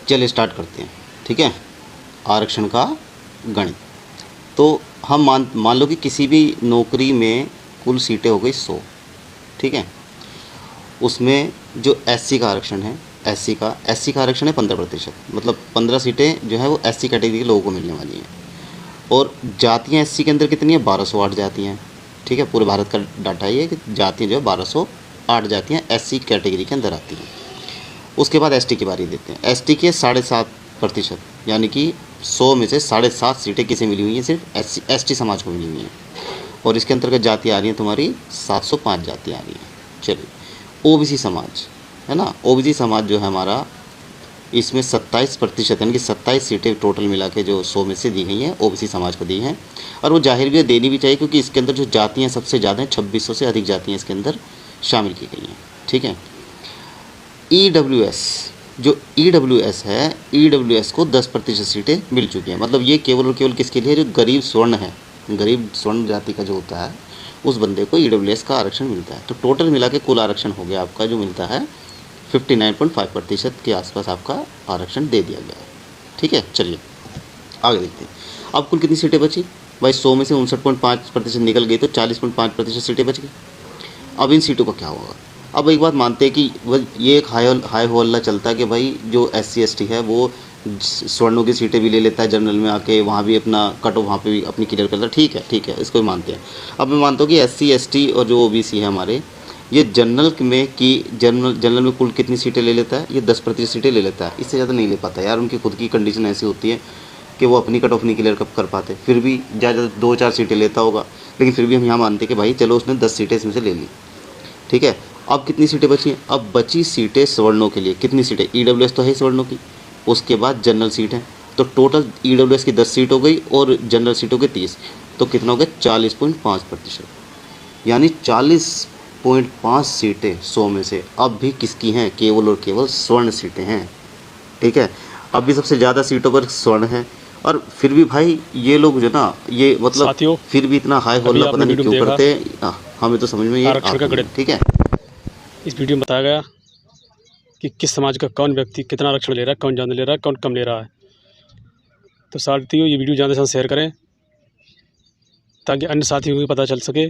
चलिए स्टार्ट करते हैं। ठीक है, आरक्षण का गणित। तो हम मान लो कि किसी भी नौकरी में कुल सीटें हो गई 100। ठीक है, उसमें जो एससी का आरक्षण है, एससी का आरक्षण है 15%, मतलब 15 सीटें जो है वो एससी कैटेगरी के लोगों को मिलने वाली हैं। और जातियाँ एससी के अंदर कितनी है? 1208 जातियाँ हैं। ठीक है, पूरे भारत का डाटा ये है कि जातियाँ जो है 1208 जातियाँ एससी कैटेगरी के अंदर आती हैं। उसके बाद एसटी की बारी देते हैं। एसटी के 7.5%, यानी कि 100 में से 7.5 सीटें किसे मिली हुई हैं? सिर्फ एसटी समाज को मिली हुई हैं। और इसके अंतर्गत जातियाँ आ रही हैं तुम्हारी 705 जातियाँ आ रही हैं। चलिए, ओबीसी समाज है ना, ओबीसी समाज जो है हमारा, इसमें 27%, यानी कि 27 सीटें टोटल मिला के जो 100 में से दी गई हैं ओबीसी समाज को दी हैं। और वो जाहिर भी देनी भी चाहिए, क्योंकि इसके अंदर जो जातियाँ सबसे ज़्यादा हैं, 2600 से अधिक जातियाँ इसके अंदर शामिल की गई हैं। ठीक है, ईडब्ल्यूएस, जो ईडब्ल्यूएस है, ईडब्ल्यूएस को 10% सीटें मिल चुकी हैं। मतलब ये केवल और केवल किसके लिए? जो गरीब स्वर्ण है, गरीब स्वर्ण जाति का जो होता है, उस बंदे को ईडब्ल्यूएस का आरक्षण मिलता है। तो टोटल मिला के कुल आरक्षण हो गया आपका जो मिलता है 59.5% के आसपास आपका आरक्षण दे दिया गया है। ठीक है, चलिए आगे देखते हैं। अब कुल कितनी सीटें बची भाई? 100 में से 59.5% निकल गई, तो 40.5% सीटें बच गई। अब इन सीटों का क्या होगा? अब एक बात मानते हैं कि ये एक हाई हो हल्ला चलता है कि भाई जो SC ST है वो स्वर्णों की सीटें भी ले लेता है जनरल में आके, वहाँ भी अपना कट ऑफ वहाँ पे भी अपनी क्लियर करता है। ठीक है, इसको भी मानते हैं। अब मैं मानता हूँ कि SC ST और जो OBC है हमारे, ये जनरल में कुल कितनी सीटें ले लेता है? ये 10% सीटें ले लेता है, इससे ज़्यादा नहीं ले पाता यार। उनकी खुद की कंडीशन ऐसी होती है कि वो अपनी कट ऑफ नहीं क्लियर कर पाते, फिर भी ज़्यादा 2-4 सीटें लेता होगा, लेकिन फिर भी हम यहाँ मानते कि भाई चलो उसने 10 सीटें इसमें से ले ली। ठीक है, अब कितनी सीटें बची हैं? अब बची सीटें सवर्णों के लिए। कितनी सीटें? ईडब्ल्यूएस तो है सवर्णों की, उसके बाद जनरल सीट है, तो टोटल ईडब्ल्यूएस की 10 सीट हो गई और जनरल सीटों के 30, तो कितना हो गया? 40.5%, यानी 40.5 सीटें 100 में से अब भी किसकी हैं? केवल और केवल स्वर्ण सीटें हैं। ठीक है, अब भी सबसे ज़्यादा सीटों पर स्वर्ण है। और फिर भी भाई ये लोग जो ना, ये मतलब साथियों, फिर भी इतना हाई होल्ला पता नहीं क्यों करते हैं, हमें तो समझ में ये आरक्षण का आता नहीं। गणित। ठीक है, इस वीडियो में बताया गया कि किस समाज का कौन व्यक्ति कितना आरक्षण ले रहा है, कौन ज़्यादा ले रहा है, कौन कम ले रहा है। तो साथियों, ये वीडियो ज़्यादा से ज़्यादा शेयर करें ताकि अन्य साथियों को भी पता चल सके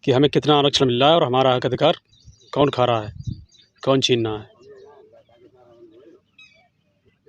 कि हमें कितना आरक्षण मिल रहा है और हमारा हक अधिकार कौन खा रहा है, कौन छीन रहा है।